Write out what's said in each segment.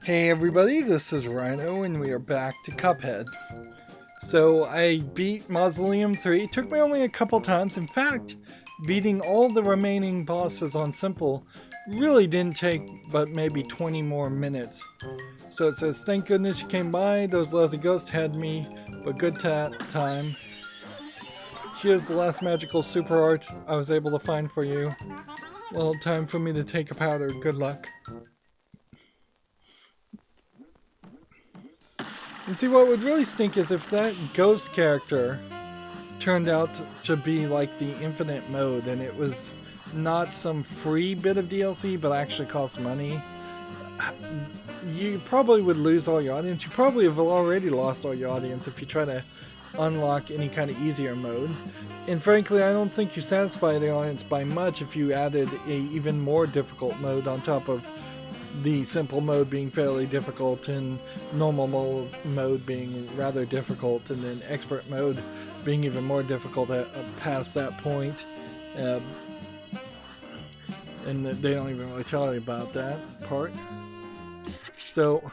Hey everybody, this is Rydo and we are back to Cuphead. So I beat Mausoleum 3. It took me only a couple times. In fact, beating all the remaining bosses on Simple really didn't take but maybe 20 more minutes. So it says, thank goodness you came by. Those lousy ghosts had me, but good time. Here's the last magical super art I was able to find for you. Well, time for me to take a powder. Good luck. And see, what would really stink is if that ghost character turned out to be like the infinite mode and it was not some free bit of DLC but actually cost money. You probably would lose all your audience. You probably have already lost all your audience if you try to unlock any kind of easier mode. And frankly, I don't think you satisfy the audience by much if you added a even more difficult mode on top of the simple mode being fairly difficult and normal mode being rather difficult, and then expert mode being even more difficult past that point. And they don't even really tell you about that part. So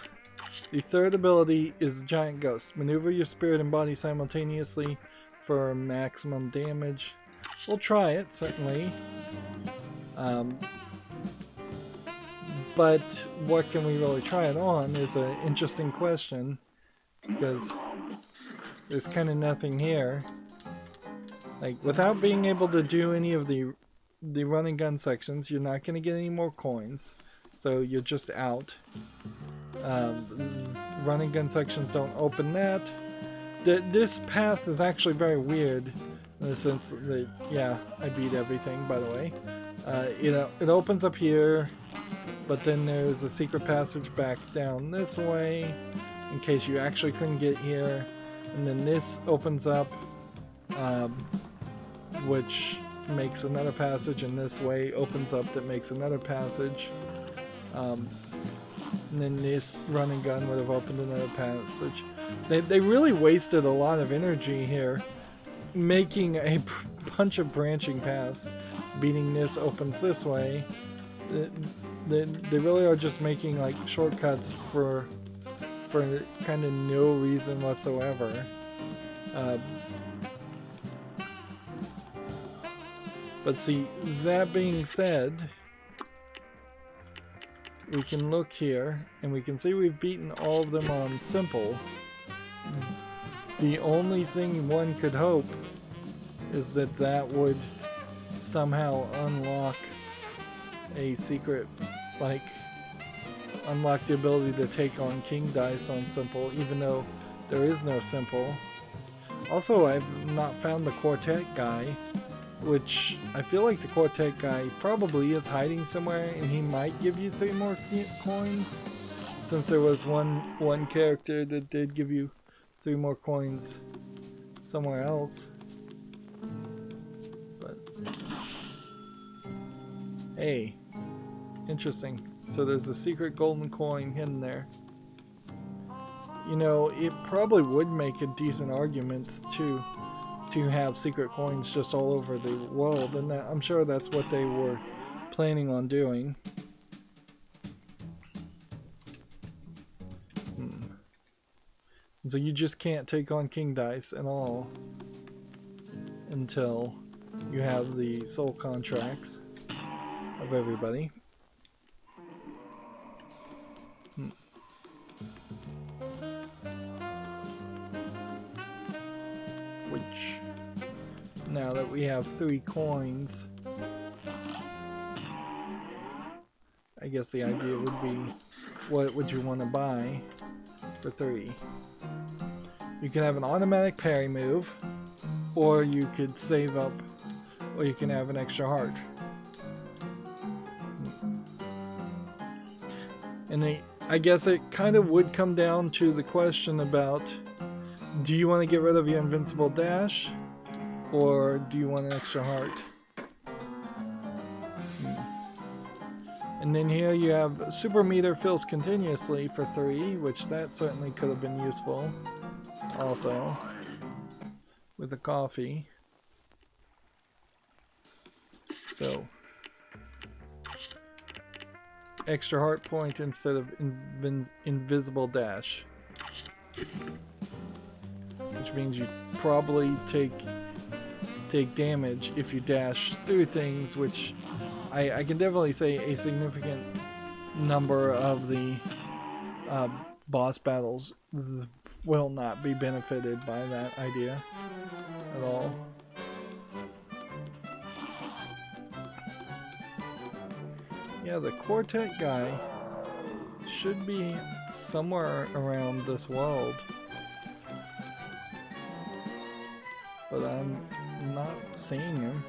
the third ability is Giant Ghost. Maneuver your spirit and body simultaneously for maximum damage. We'll try it, certainly. But what can we really try it on is an interesting question, because there's kind of nothing here. Like, without being able to do any of the run and gun sections, you're not going to get any more coins, so you're just out. Run and gun sections don't open that. This path is actually very weird in the sense that, yeah, I beat everything, by the way. It opens up here, but then there's a secret passage back down this way in case you actually couldn't get here, and then this opens up, which makes another passage, and this way opens up that makes another passage, and then this run and gun would have opened another passage. They really wasted a lot of energy here making a bunch of branching paths. Beating this opens this way. They really are just making like shortcuts for kind of no reason whatsoever. But see, that being said, we can look here and we can see we've beaten all of them on simple. The only thing one could hope is that that would somehow unlock a secret, like unlock the ability to take on King Dice on simple, even though there is no simple. Also, I've not found the quartet guy, which I feel like the quartet guy probably is hiding somewhere, and he might give you 3 more coins, since there was one character that did give you 3 more coins somewhere else. But hey, interesting. So there's a secret golden coin hidden there. You know, it probably would make a decent argument to have secret coins just all over the world, and I'm sure that's what they were planning on doing. So you just can't take on King Dice at all until you have the soul contracts of everybody. Which, now that we have 3 coins, I guess the idea would be, what would you want to buy for 3? You can have an automatic parry move, or you could save up, or you can have an extra heart. And I guess it kind of would come down to the question about, do you want to get rid of your invincible dash, or do you want an extra heart? And then here you have super meter fills continuously for 3, which that certainly could have been useful also with the coffee. So extra heart point instead of invisible dash. Which means you probably take damage if you dash through things, which I can definitely say a significant number of the boss battles will not be benefited by that idea at all. Yeah, the quartet guy should be somewhere around this world, but I'm not seeing him.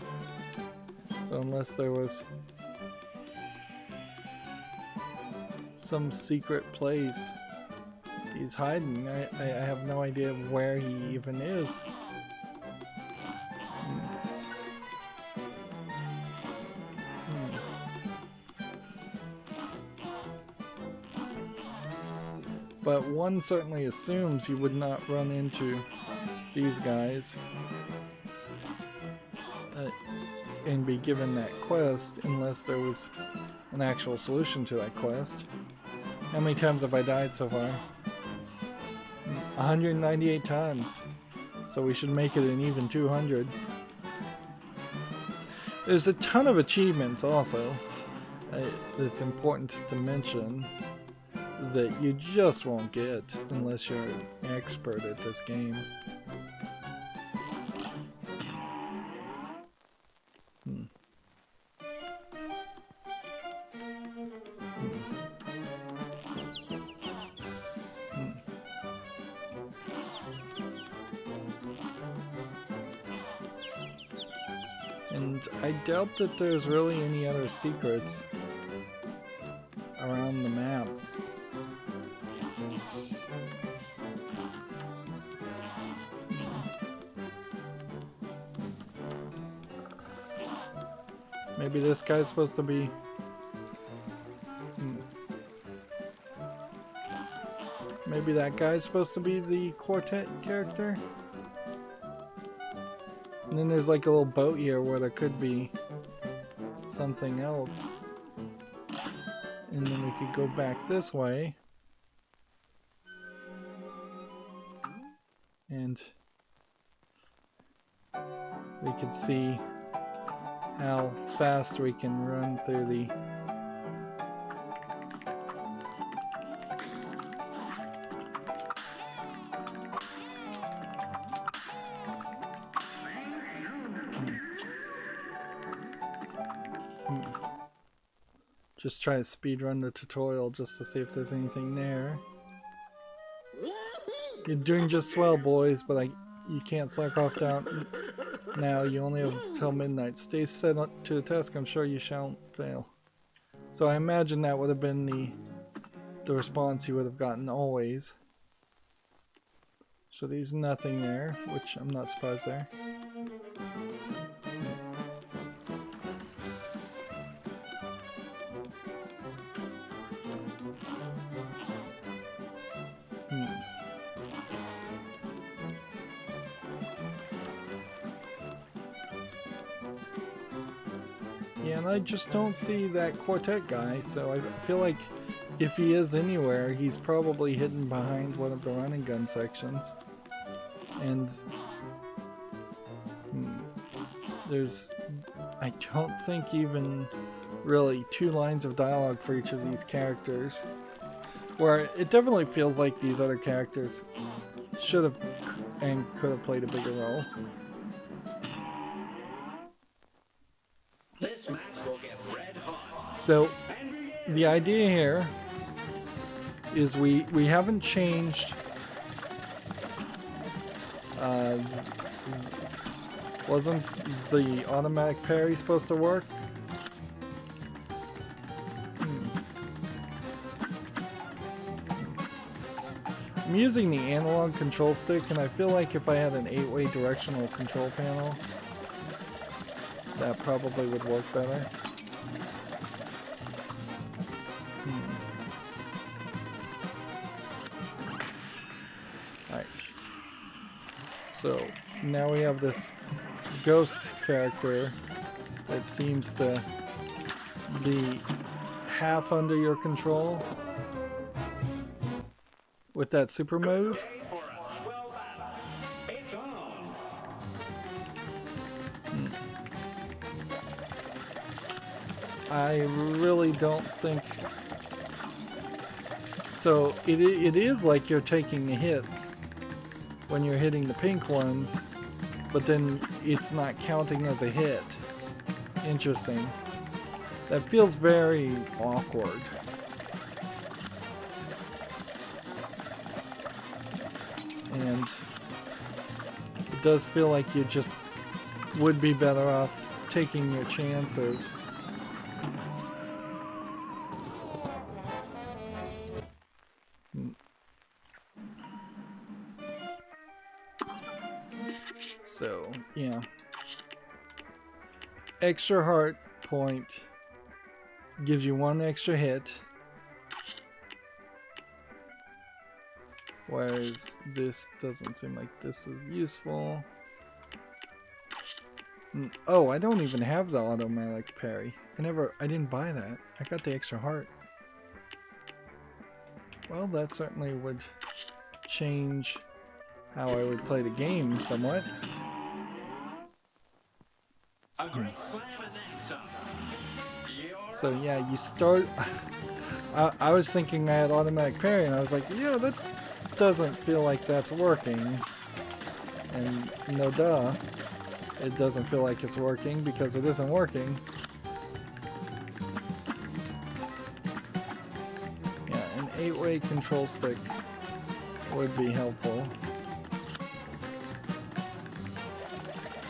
So unless there was some secret place he's hiding, I have no idea where he even is. But one certainly assumes you would not run into these guys and be given that quest unless there was an actual solution to that quest. How many times have I died so far? 198 times. So we should make it an even 200. There's a ton of achievements also. It's important to mention that you just won't get unless you're an expert at this game. And I doubt that there's really any other secrets around the map. Maybe this guy's supposed to be... Maybe that guy's supposed to be the quartet character? And then there's like a little boat here where there could be something else. And then we could go back this way. And we could see how fast we can run through the just try to speed run the tutorial just to see if there's anything there. You're doing just swell, boys, but you can't slack off down now. You only have till midnight. Stay set to the task. I'm sure you shan't fail. So I imagine that would have been the response you would have gotten always. So there's nothing there, which I'm not surprised there. Yeah, and I just don't see that quartet guy, so I feel like if he is anywhere, he's probably hidden behind one of the run and gun sections. And there's, I don't think, even really 2 lines of dialogue for each of these characters, where it definitely feels like these other characters should have and could have played a bigger role. So the idea here is we haven't changed wasn't the automatic parry supposed to work? I'm using the analog control stick, and I feel like if I had an 8-way directional control panel, that probably would work better. Alright. So, now we have this ghost character that seems to be half under your control with that super move. I really don't think so. It is like you're taking the hits when you're hitting the pink ones, but then it's not counting as a hit. Interesting. That feels very awkward. And it does feel like you just would be better off taking your chances. So, yeah. Extra heart point gives you 1 extra hit. Whereas this doesn't seem like this is useful. Oh, I don't even have the automatic parry. I didn't buy that. I got the extra heart. Well, that certainly would change how I would play the game somewhat. So yeah, you start... I was thinking I had automatic parry, and I was like, yeah, that doesn't feel like that's working. And no duh, it doesn't feel like it's working because it isn't working. Yeah, an 8-way control stick would be helpful.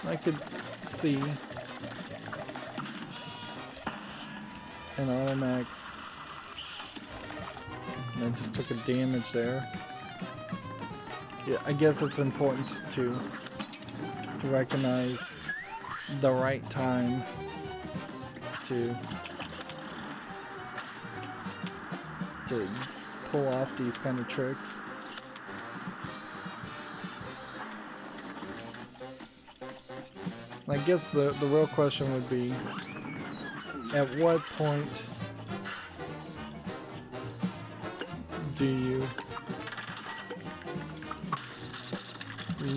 I could see an automatic. And I just took a damage there. Yeah, I guess it's important to recognize the right time to pull off these kind of tricks. I guess the real question would be, at what point do you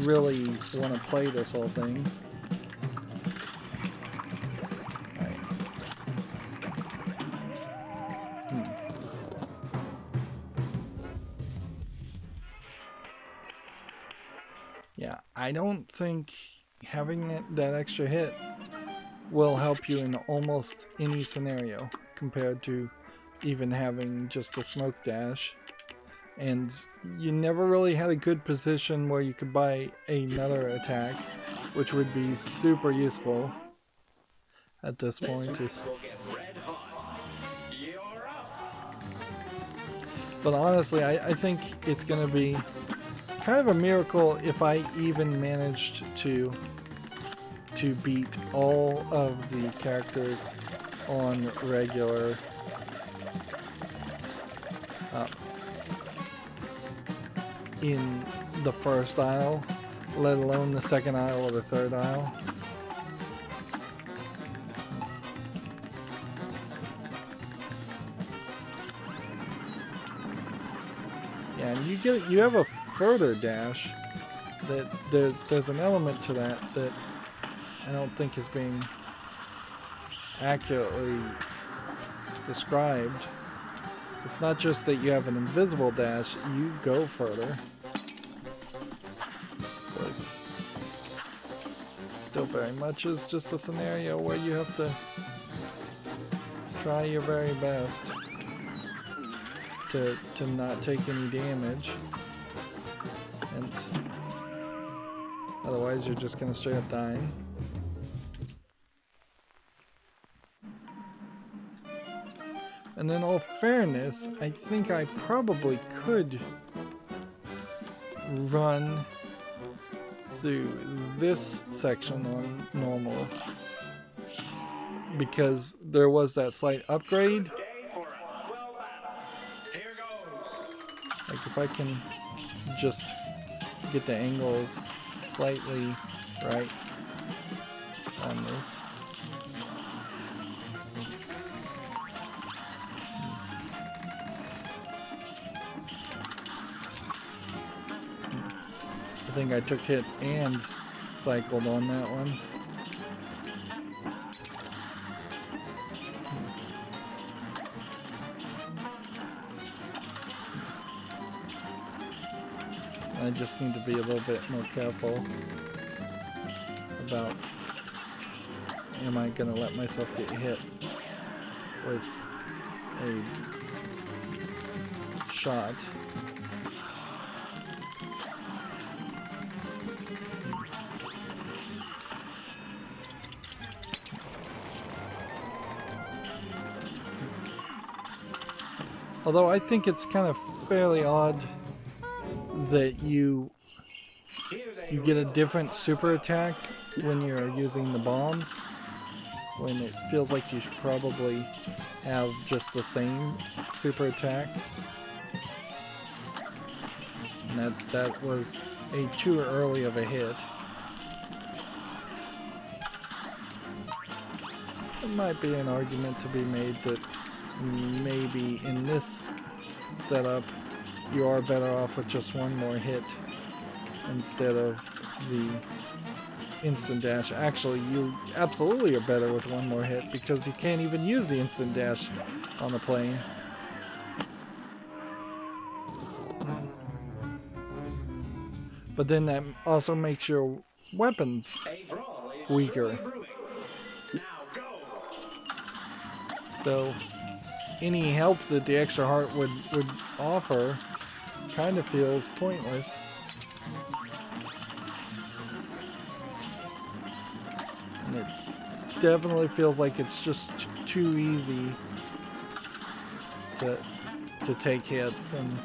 really want to play this whole thing? Right. Yeah, I don't think having that extra hit will help you in almost any scenario compared to even having just a smoke dash. And you never really had a good position where you could buy another attack, which would be super useful at this point. But honestly, I think it's going to be kind of a miracle if I even managed to beat all of the characters on regular. In the first aisle, let alone the second aisle or the third aisle. Yeah, and you have a further dash that there's an element to that I don't think is being accurately described. It's not just that you have an invisible dash, you go further. Because still very much is just a scenario where you have to try your very best to not take any damage. And otherwise you're just gonna straight up die. And in all fairness, I think I probably could run through this section on normal because there was that slight upgrade. Like if I can just get the angles slightly right on this. I think I took hit and cycled on that one. I just need to be a little bit more careful about, am I gonna let myself get hit with a shot? Although I think it's kind of fairly odd that you get a different super attack when you're using the bombs, when it feels like you should probably have just the same super attack. And that was a too early of a hit. There might be an argument to be made that maybe in this setup you are better off with just one more hit instead of the instant dash. Actually, you absolutely are better with one more hit because you can't even use the instant dash on the plane. But then that also makes your weapons weaker. So any help that the extra heart would offer kind of feels pointless. And it definitely feels like it's just too easy to take hits and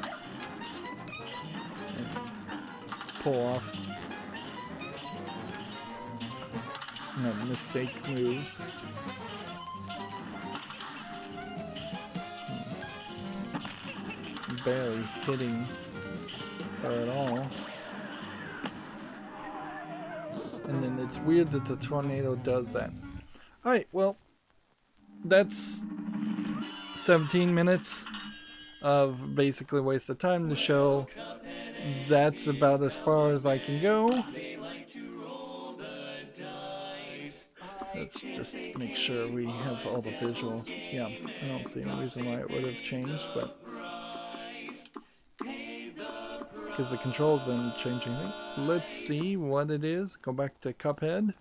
pull off mistake moves. Barely hitting her at all. And then it's weird that the tornado does that. Alright, well, that's 17 minutes of basically wasted time to show. That's about as far as I can go. Let's just make sure we have all the visuals. Yeah, I don't see any reason why it would have changed, but because the controls didn't change anything. Let's see what it is. Go back to Cuphead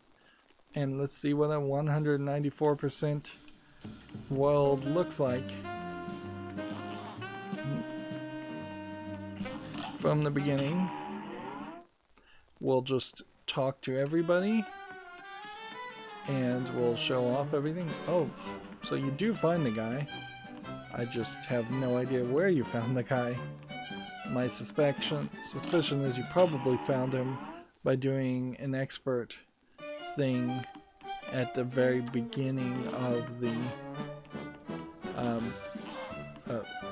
and let's see what a 194% world looks like from the beginning. We'll just talk to everybody and we'll show off everything. Oh, so you do find the guy. I just have no idea where you found the guy. My suspicion is you probably found him by doing an expert thing at the very beginning of the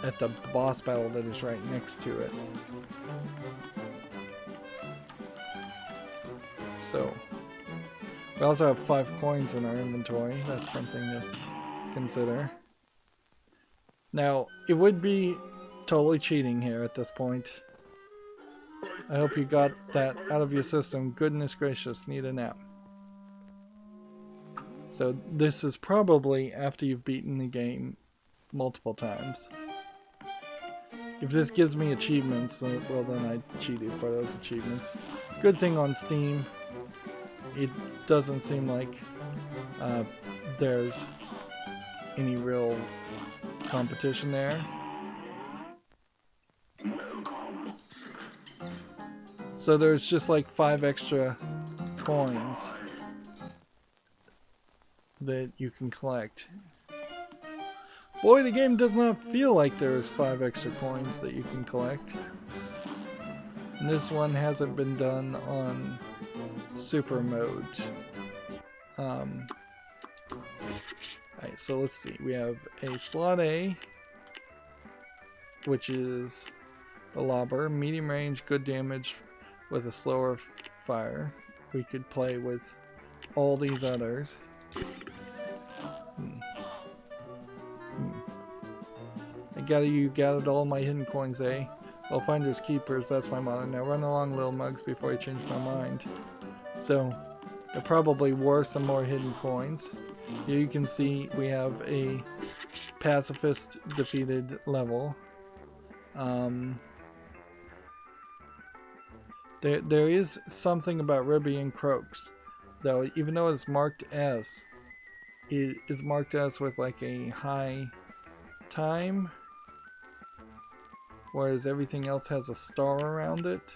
at the boss battle that is right next to it. So we also have 5 coins in our inventory. That's something to consider. Now, it would be totally cheating here at this point. I hope you got that out of your system. Goodness gracious, need a nap. So this is probably after you've beaten the game multiple times. If this gives me achievements, well then I cheated for those achievements. Good thing on Steam, it doesn't seem like there's any real competition there. So there's just like 5 extra coins that you can collect. Boy, the game does not feel like there's 5 extra coins that you can collect. And this one hasn't been done on super mode. Alright, so let's see. We have a slot A, which is the lobber, medium range, good damage with a slower fire. We could play with all these others. You gathered all my hidden coins, eh? Well, finders keepers, that's my motto. Now run along, little mugs, before I change my mind. So, there probably were some more hidden coins. Here you can see we have a pacifist defeated level. There is something about Ribby and Croaks, though, even though it's marked S, it is marked S with like a high time, whereas everything else has a star around it.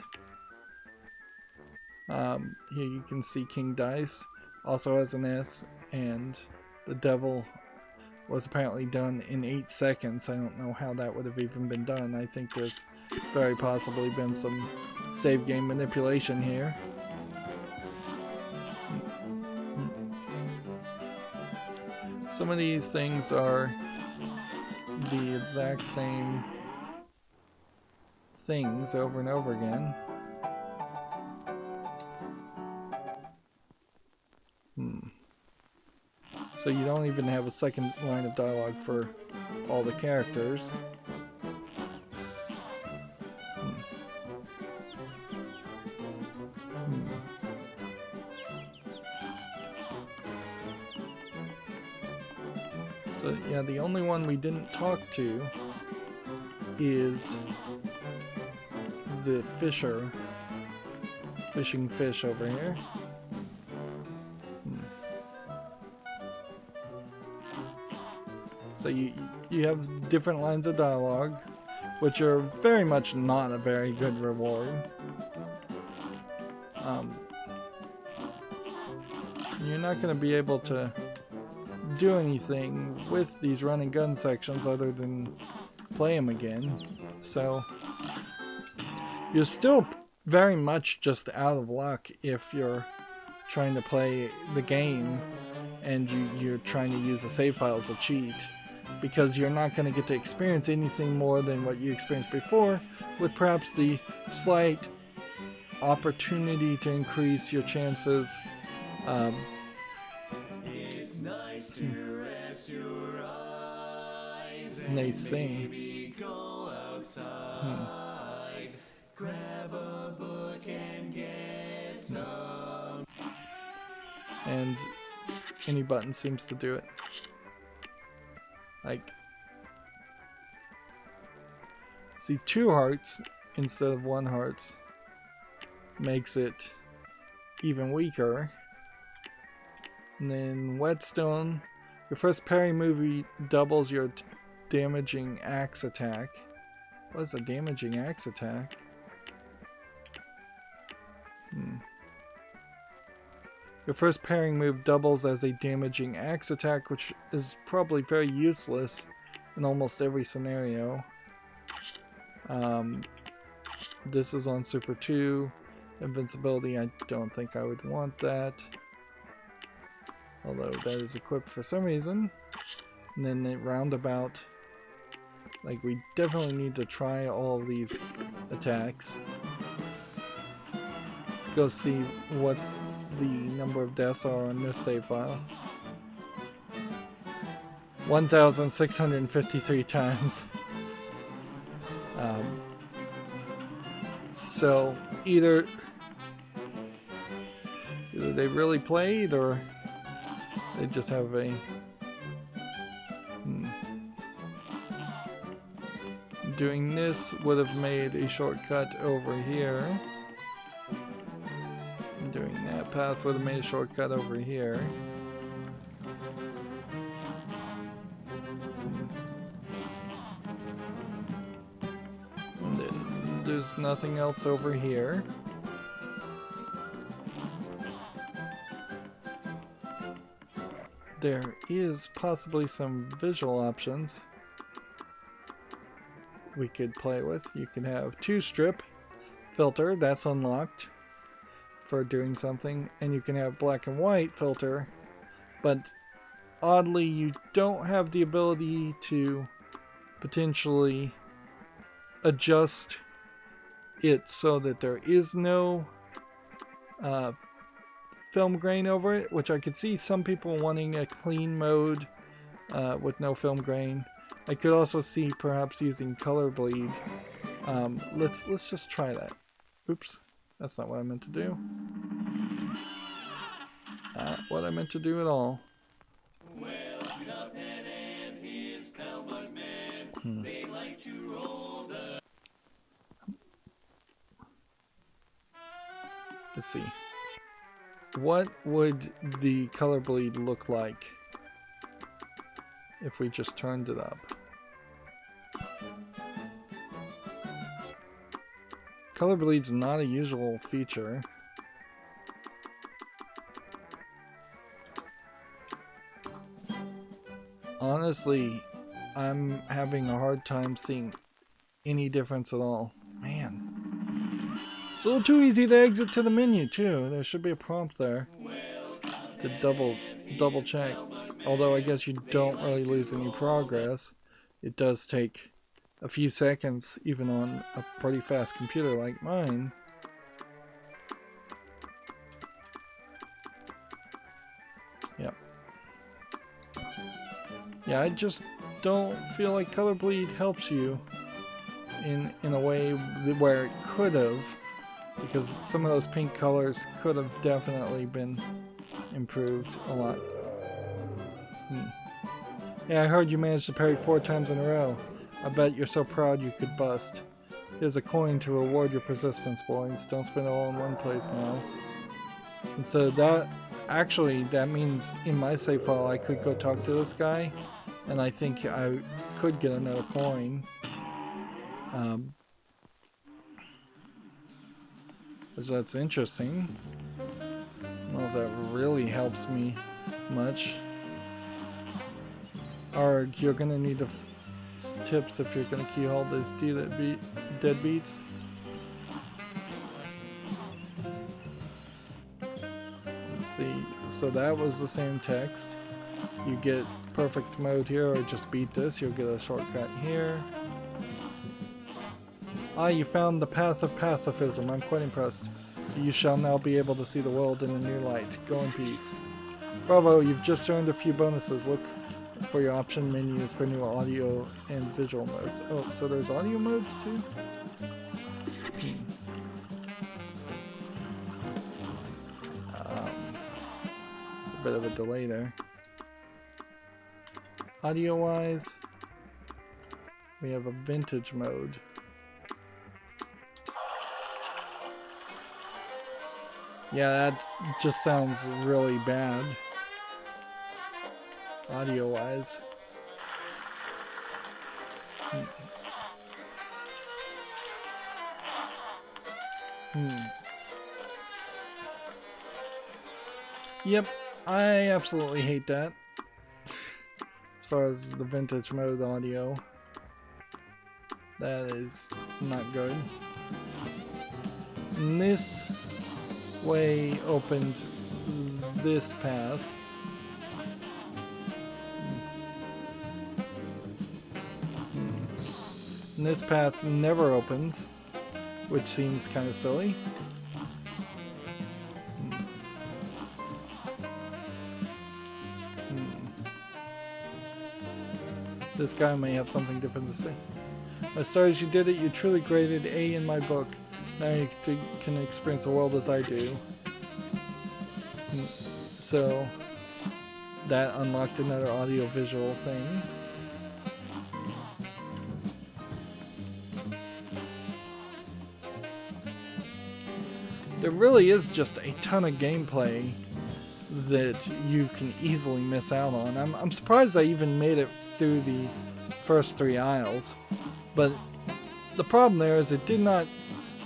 Here you can see King Dice also has an S, and the Devil was apparently done in 8 seconds. I don't know how that would have even been done. I think there's very possibly been some save game manipulation here. Some of these things are the exact same things over and over again. So you don't even have a second line of dialogue for all the characters. So yeah, the only one we didn't talk to is the fisher, fishing fish over here. So you have different lines of dialogue, which are very much not a very good reward. You're not going to be able to do anything with these run and gun sections other than play them again. So you're still very much just out of luck if you're trying to play the game and you're trying to use the save file as a cheat, because you're not going to get to experience anything more than what you experienced before, with perhaps the slight opportunity to increase your chances. It's nice to rest your eyes and they sing. Maybe go outside, grab a book and get some. And any button seems to do it. Like, see, 2 hearts instead of 1 heart makes it even weaker. And then whetstone, your first parry move doubles your damaging axe attack. What is a damaging axe attack? Your first parrying move doubles as a damaging axe attack, which is probably very useless in almost every scenario. This is on Super 2. Invincibility, I don't think I would want that. Although that is equipped for some reason. And then the roundabout. Like, we definitely need to try all of these attacks. Let's go see what the number of deaths are on this save file. 1,653 times. So either they really played, or they just have a doing this would have made a shortcut over here. Doing that path would have made a shortcut over here. And then there's nothing else over here. There is possibly some visual options we could play with. You can have 2-strip filter, that's unlocked for doing something, and you can have black and white filter, but oddly you don't have the ability to potentially adjust it so that there is no film grain over it, which I could see some people wanting a clean mode with no film grain. I could also see perhaps using color bleed Let's just try that. Oops, that's not what I meant to do. Not what I meant to do at all. Well, Cuphead and his pal Mugman, they like to roll the... Let's see. What would the color bleed look like if we just turned it up? Color bleed's not a usual feature. Honestly, I'm having a hard time seeing any difference at all. Man. It's a little too easy to exit to the menu too. There should be a prompt there to double check. Although I guess you don't really lose any progress. It does take a few seconds even on a pretty fast computer like mine. Yep. Yeah, I just don't feel like color bleed helps you in a way where it could have, because some of those pink colors could have definitely been improved a lot. Yeah, I heard you managed to parry 4 times in a row. I bet you're so proud you could bust. Here's a coin to reward your persistence, boys. Don't spend it all in one place now. And so that means in my save file I could go talk to this guy, and I think I could get another coin. Which that's interesting. I don't know if that really helps me much. Or you're gonna need tips if you're gonna keyhole these deadbeats. Let's see. So that was the same text. You get perfect mode here, or just beat this. You'll get a shortcut here. Ah, you found the path of pacifism. I'm quite impressed. You shall now be able to see the world in a new light. Go in peace. Bravo, you've just earned a few bonuses. Look for your option menus for new audio and visual modes. Oh, so there's audio modes too? It's a bit of a delay there. Audio-wise, we have a vintage mode. Yeah, that just sounds really bad. Audio-wise. Yep, I absolutely hate that. As far as the vintage mode audio, that is not good. And this way opened this path. And this path never opens, which seems kind of silly. This guy may have something different to say. My stars, you did it. You truly graded A in my book. Now you can experience the world as I do. So that unlocked another audio-visual thing. There really is just a ton of gameplay that you can easily miss out on. I'm surprised I even made it through the first 3 aisles, but the problem there is it did not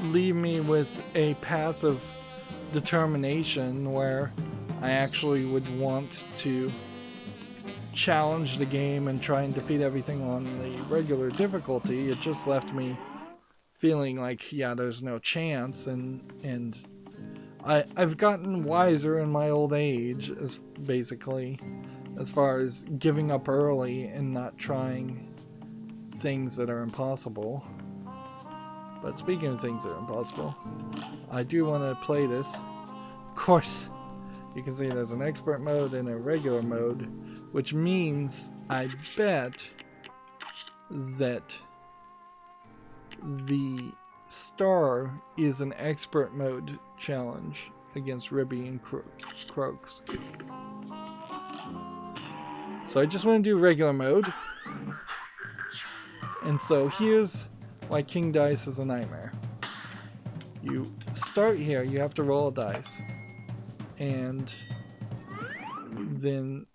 leave me with a path of determination where I actually would want to challenge the game and try and defeat everything on the regular difficulty. It just left me feeling like, yeah, there's no chance, and I've gotten wiser in my old age, as far as giving up early and not trying things that are impossible. But speaking of things that are impossible, I do want to play this. Of course, you can see there's an expert mode and a regular mode, which means I bet that the star is an expert mode challenge against Ribby and Croaks. So I just want to do regular mode. And so here's why King Dice is a nightmare. You start here, you have to roll a dice. And then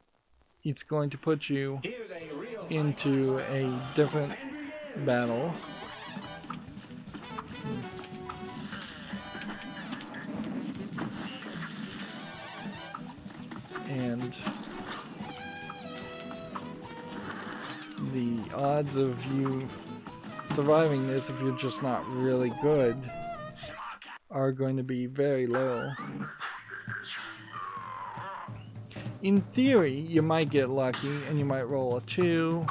it's going to put you into a different battle. And the odds of you surviving this, if you're just not really good, are going to be very low. In theory, you might get lucky and you might roll a 2,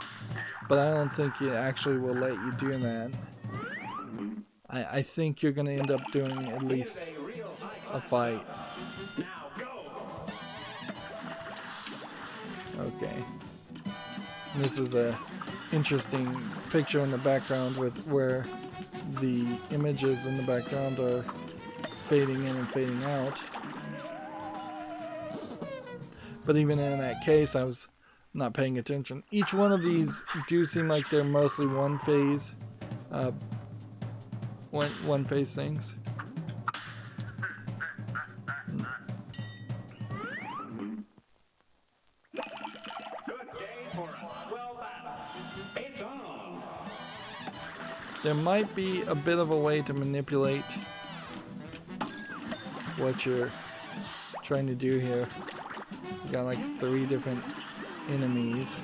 but I don't think it actually will let you do that. I think you're going to end up doing at least a fight. Okay. And this is a interesting picture in the background with where the images in the background are fading in and fading out. But even in that case, I was not paying attention. Each one of these do seem like they're mostly one phase things. There might be a bit of a way to manipulate what you're trying to do here. You got like 3 different enemies.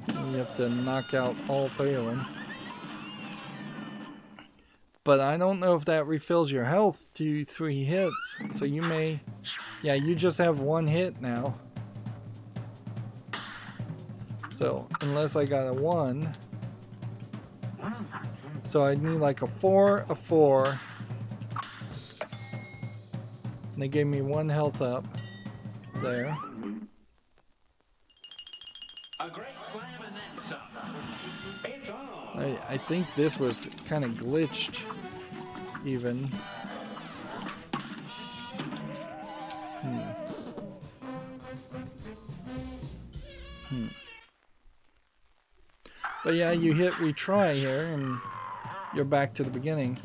You have to knock out all 3 of them. But I don't know if that refills your health to 3 hits. So you may... Yeah, you just have 1 hit now. So, unless I got a 1... So I need like a 4, a 4. And they gave me 1 health up. There. I think this was kind of glitched, even. But yeah, you hit retry here, and you're back to the beginning.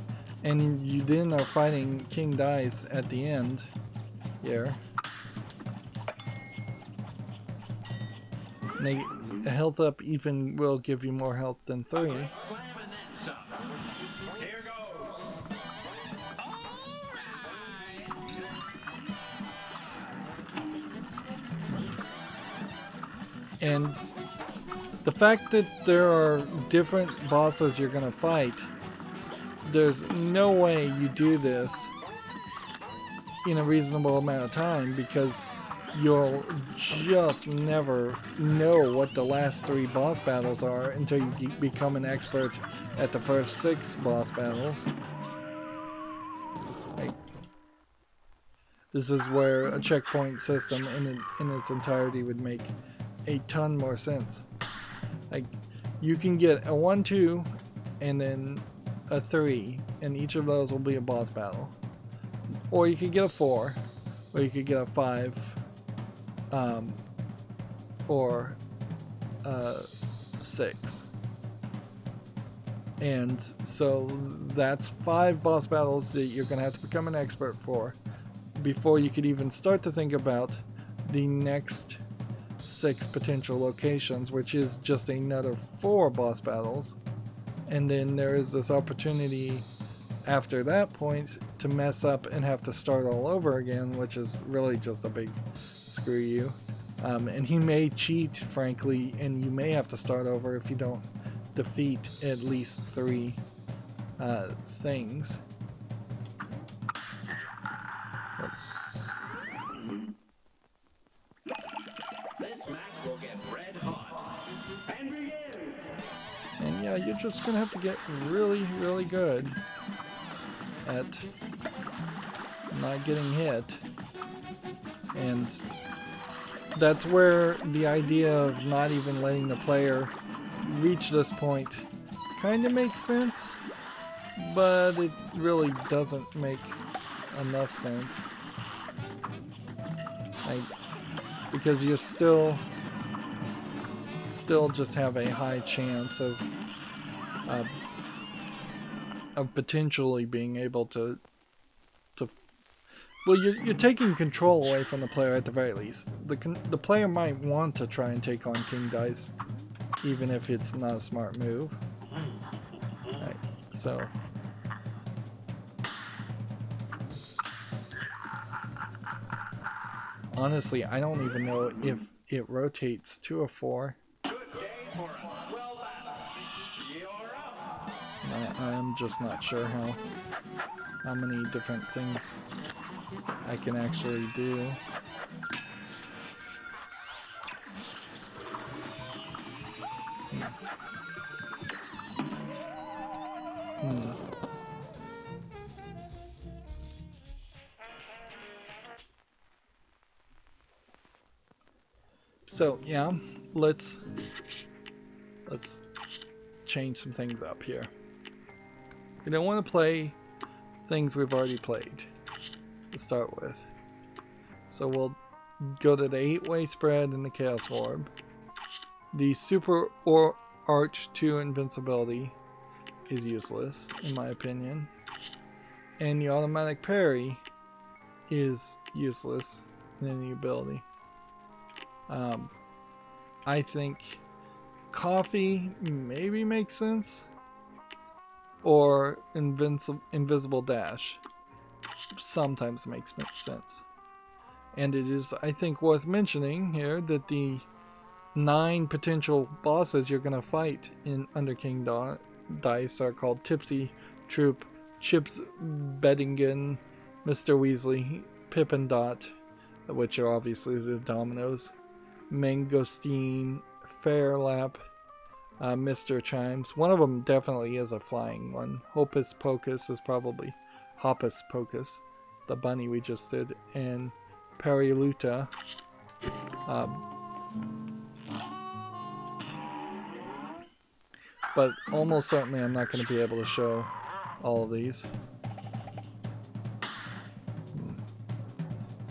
And you then are fighting King Dice at the end here. And a health up even will give you more health than 3. And the fact that there are different bosses you're going to fight, there's no way you do this in a reasonable amount of time, because you'll just never know what the last 3 boss battles are until you become an expert at the first 6 boss battles. Like, this is where a checkpoint system in its entirety would make a ton more sense. Like, you can get a 1, 2, and then a 3, and each of those will be a boss battle. Or you could get a 4, or you could get a 5, or 6. And so that's 5 boss battles that you're going to have to become an expert for before you could even start to think about the next 6 potential locations, which is just another 4 boss battles. And then there is this opportunity after that point to mess up and have to start all over again, which is really just a big screw you. And he may cheat, frankly, and you may have to start over if you don't defeat at least 3 things. yeah, you're just gonna have to get really, really good at not getting hit. And that's where the idea of not even letting the player reach this point kind of makes sense, but it really doesn't make enough sense. Because you still just have a high chance of potentially being able to well, you're taking control away from the player at the very least. The player might want to try and take on king dice, even if it's not a smart move. Right, so honestly, I don't even know if it rotates to a 4. I'm just not sure how many different things I can actually do. So yeah, let's change some things up here. We don't want to play things we've already played to start with. So we'll go to the 8-way spread and the Chaos Orb. The Super or Arch 2 Invincibility is useless, in my opinion. And the Automatic Parry is useless in any ability. I think Coffee maybe makes sense, or Invisible Dash sometimes makes sense. And it is, I think, worth mentioning here that the 9 potential bosses you're going to fight in Under King Dice are called Tipsy, Troop, Chips, Beddingen, Mr. Weasley, Pip and Dot, which are obviously the dominoes, Mangosteen, Fairlap, Mr. Chimes. One of them definitely is a flying one. Hopus Pocus is probably Hoppus Pocus, the bunny we just did, and Periluta. But almost certainly I'm not going to be able to show all of these.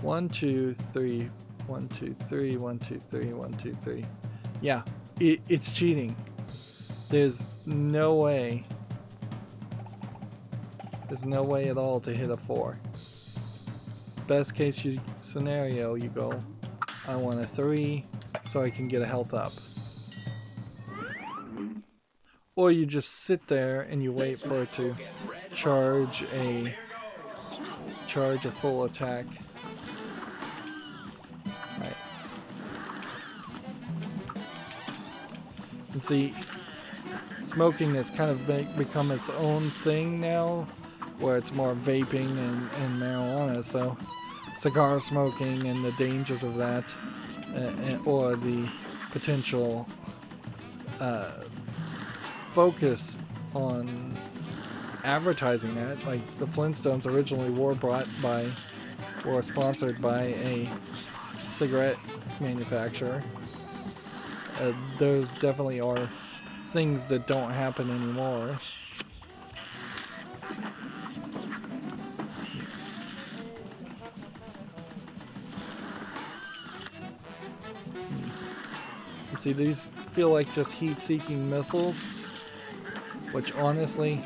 1, 2, 3, 1, 2, 3, 1, 2, 3, 1, 2, 3. Yeah, it's cheating. There's no way. There's no way at all to hit a 4. Best case scenario, you go, I want a 3 so I can get a health up. Or you just sit there and you wait for it to charge a full attack. Right. And see, smoking has kind of become its own thing now, where it's more vaping and marijuana. So cigar smoking and the dangers of that, or the potential focus on advertising that, like the Flintstones originally were sponsored by a cigarette manufacturer. Those definitely are things that don't happen anymore. You see, these feel like just heat-seeking missiles, which honestly,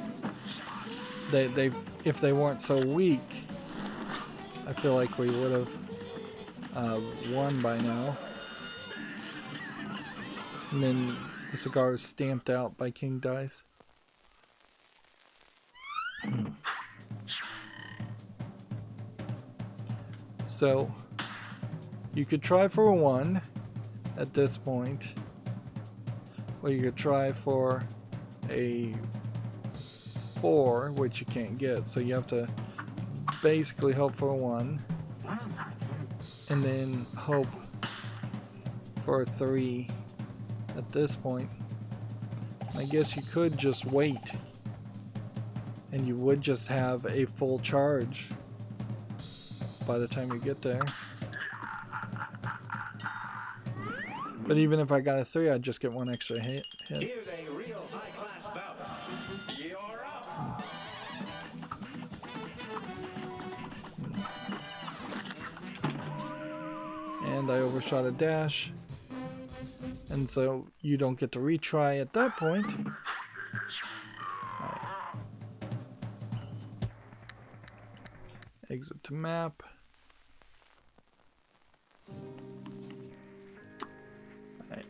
they if they weren't so weak, I feel like we would have won by now. And then the cigar is stamped out by King Dice. So you could try for a 1 at this point, or you could try for a 4, which you can't get, so you have to basically hope for a 1 and then hope for a 3 at this point. I guess you could just wait. And you would just have a full charge by the time you get there. But even if I got a 3, I'd just get 1 extra hit. Here's a real high-class bout. You're up. And I overshot a dash. And so you don't get to retry at that point. Right. Exit to map. Right.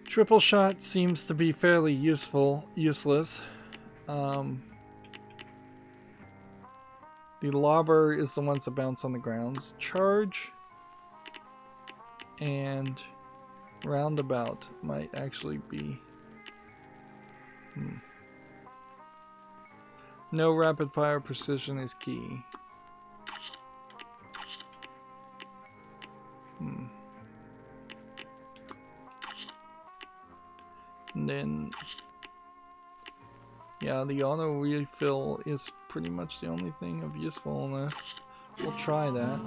Triple shot seems to be fairly useless. The lobber is the ones that bounce on the grounds. Charge and roundabout might actually be. No rapid fire precision is key. And then, yeah, the auto refill is pretty much the only thing of usefulness. We'll try that.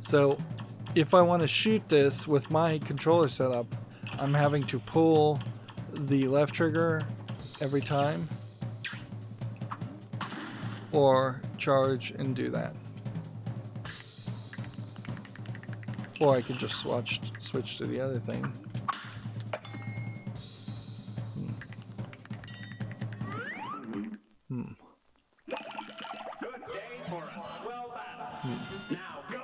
So, if I want to shoot this with my controller setup, I'm having to pull the left trigger every time, or charge and do that. Or I could just switch to the other thing. Good day for a swell battle. Now go.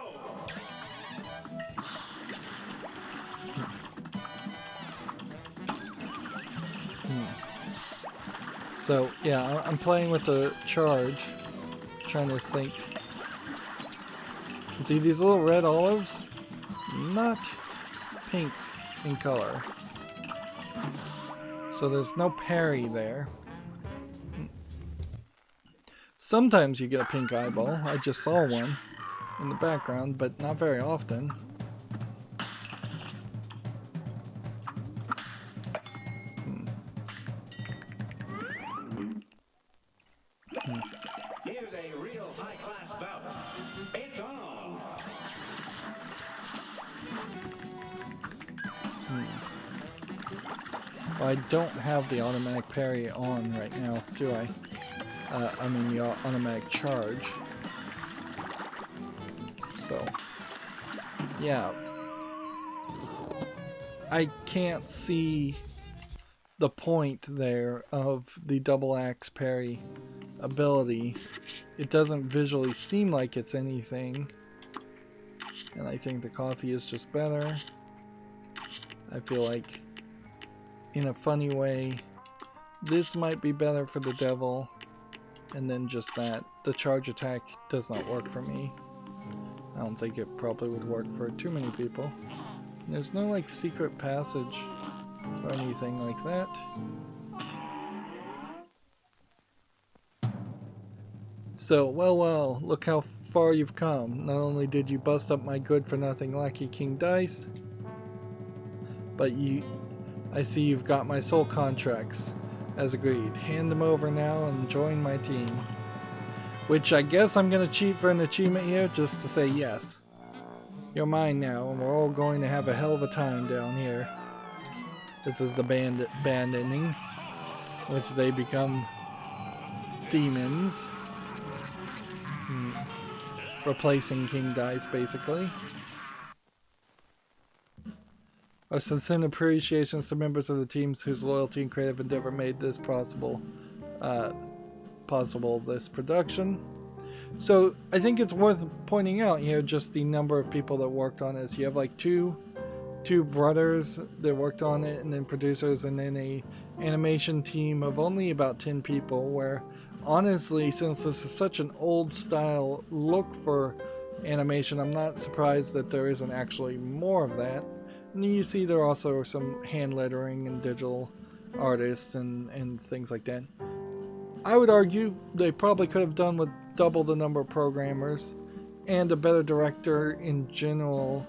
So yeah, I'm playing with the charge, trying to think. See these little red olives? Not pink in color. So there's no parry there. Sometimes you get a pink eyeball. I just saw one in the background, but not very often. Here's a real high-class bout. It's on. Well, I don't have the automatic parry on right now, do I? I mean the automatic charge. So, yeah. I can't see the point there of the double axe parry ability. It doesn't visually seem like it's anything. And I think the coffee is just better. I feel like, in a funny way, this might be better for the devil. And then just that. The charge attack does not work for me. I don't think it probably would work for too many people. And there's no like secret passage or anything like that. So, well, look how far you've come. Not only did you bust up my good-for-nothing Lucky King dice, but I see you've got my soul contracts. As agreed. Hand them over now and join my team. Which I guess I'm going to cheat for an achievement here just to say yes. You're mine now, and we're all going to have a hell of a time down here. This is the band ending, which they become demons. Replacing King Dice, basically. Our sincere appreciations to members of the teams whose loyalty and creative endeavor made this possible, this production. So I think it's worth pointing out here just the number of people that worked on this. You have like two brothers that worked on it, and then producers, and then a animation team of only about 10 people, where honestly, since this is such an old style look for animation, I'm not surprised that there isn't actually more of that. And you see there are also some hand lettering and digital artists and things like that. I would argue they probably could have done with double the number of programmers and a better director in general,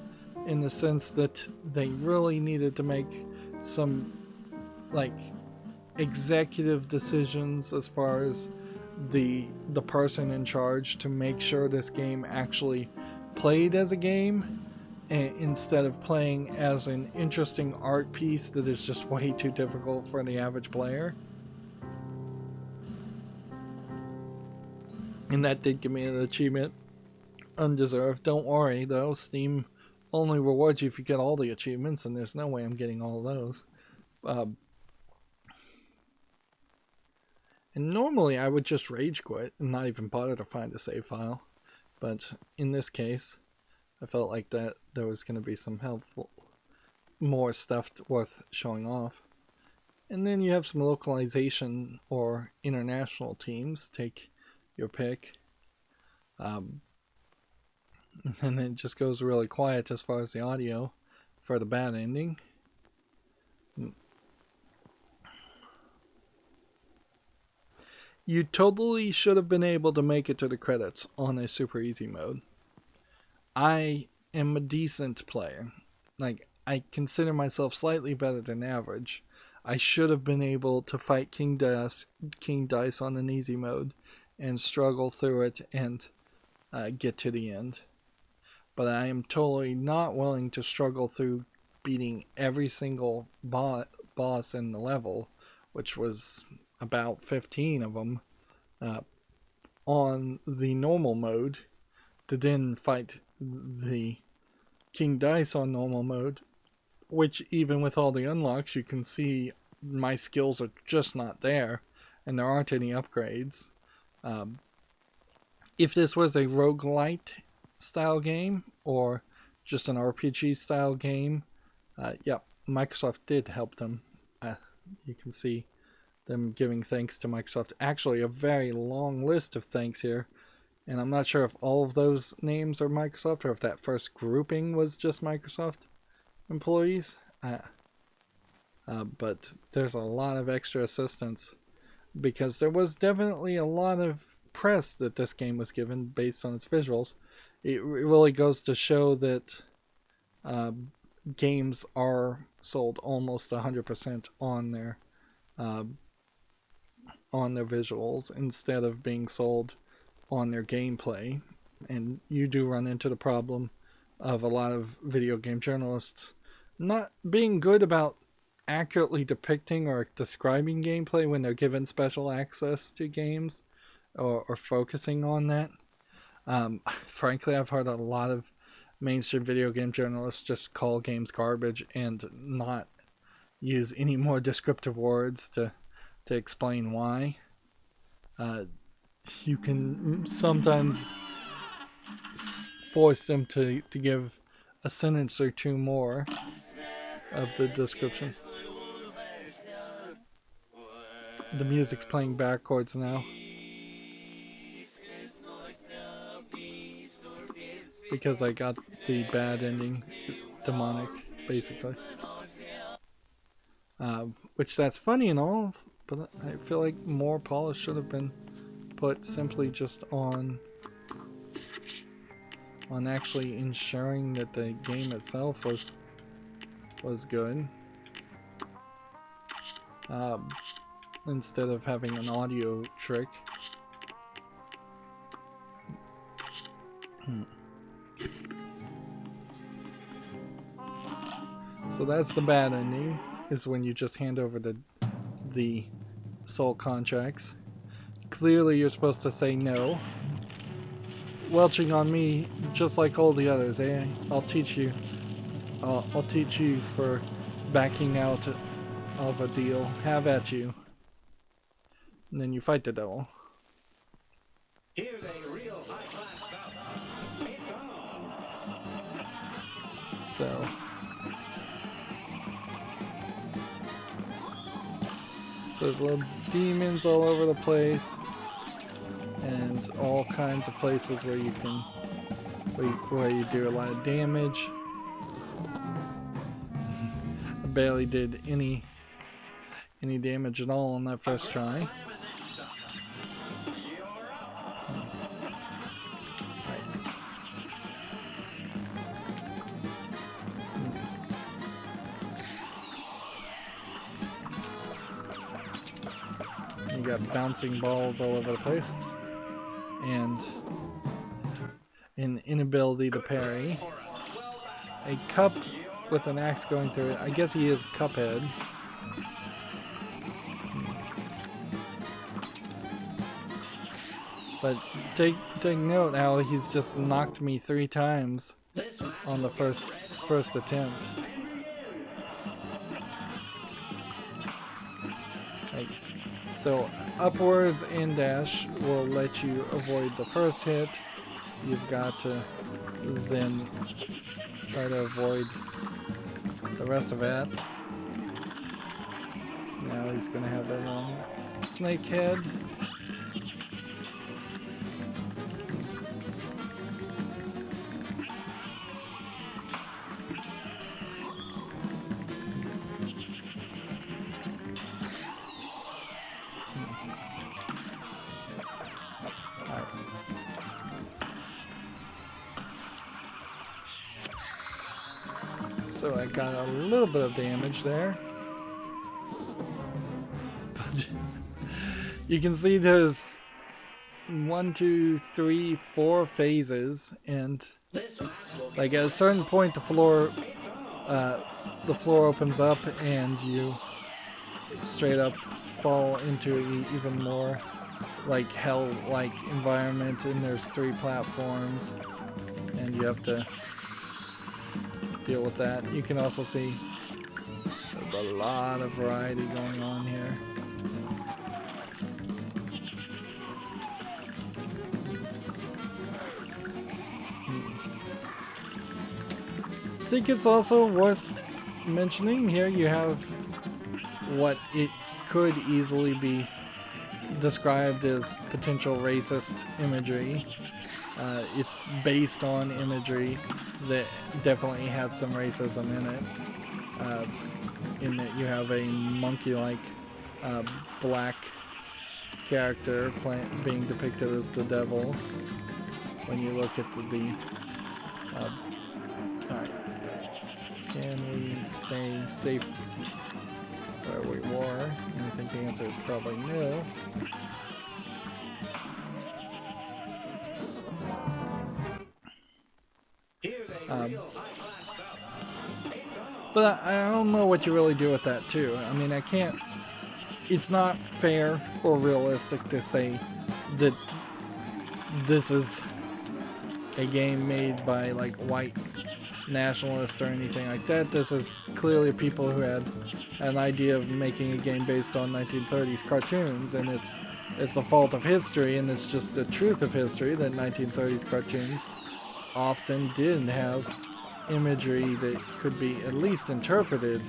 in the sense that they really needed to make some like executive decisions as far as the person in charge to make sure this game actually played as a game instead of playing as an interesting art piece that is just way too difficult for the average player. And that did give me an achievement. Undeserved. Don't worry though, Steam only rewards you if you get all the achievements, and there's no way I'm getting all of those. And normally I would just rage quit and not even bother to find a save file. But in this case, I felt like that there was going to be some helpful, more stuff worth showing off. And then you have some localization or international teams. Take your pick. And then it just goes really quiet as far as the audio for the bad ending. You totally should have been able to make it to the credits on a super easy mode. I am a decent player. Like, I consider myself slightly better than average. I should have been able to fight King Dice on an easy mode and struggle through it and get to the end. But I am totally not willing to struggle through beating every single boss in the level, which was about 15 of them, on the normal mode, to then fight the King Dice on normal mode, which even with all the unlocks, you can see my skills are just not there, and there aren't any upgrades. If this was a roguelite style game, or just an RPG style game, Microsoft did help them. You can see them giving thanks to Microsoft. Actually, a very long list of thanks here, and I'm not sure if all of those names are Microsoft or if that first grouping was just Microsoft employees. But there's a lot of extra assistance because there was definitely a lot of press that this game was given based on its visuals. It really goes to show that games are sold almost 100% on their visuals instead of being sold on their gameplay. And you do run into the problem of a lot of video game journalists not being good about accurately depicting or describing gameplay when they're given special access to games, or focusing on that. Frankly, I've heard a lot of mainstream video game journalists just call games garbage and not use any more descriptive words to explain why. You can sometimes force them to give a sentence or two more of the description. The music's playing backwards now, because I got the bad ending demonic, basically. Which that's funny and all, but I feel like more polish should have been put simply just on actually ensuring that the game itself was good, instead of having an audio trick. So that's the bad ending, is when you just hand over the soul contracts. Clearly you're supposed to say no. Welching on me, just like all the others, eh? I'll teach you for backing out of a deal. Have at you. And then you fight the devil. Here's a real high-class bout. It's on. So there's little demons all over the place, and all kinds of places where you can where you do a lot of damage. I barely did any damage at all on that first try. got bouncing balls all over the place. And an inability to parry. A cup with an axe going through it. I guess he is Cuphead. But take note how he's just knocked me 3 times on the first attempt. Like, so upwards and dash will let you avoid the first hit. You've got to then try to avoid the rest of it. Now he's gonna have that long snake head. So I got a little bit of damage there. But you can see there's 1, 2, 3, 4 phases, and like at a certain point the floor opens up and you straight up fall into an even more like hell-like environment, and there's 3 platforms and you have to deal with that. You can also see there's a lot of variety going on here. I think it's also worth mentioning here you have what it could easily be described as potential racist imagery. It's based on imagery that definitely had some racism in it. In that you have a monkey-like black character being depicted as the devil. When you look at the alright. Can we stay safe where we were? And I think the answer is probably no. But I don't know what you really do with that too. I mean, I can't... It's not fair or realistic to say that this is a game made by like white nationalists or anything like that. This is clearly people who had an idea of making a game based on 1930s cartoons, and it's the fault of history, and it's just the truth of history that 1930s cartoons often did have imagery that could be at least interpreted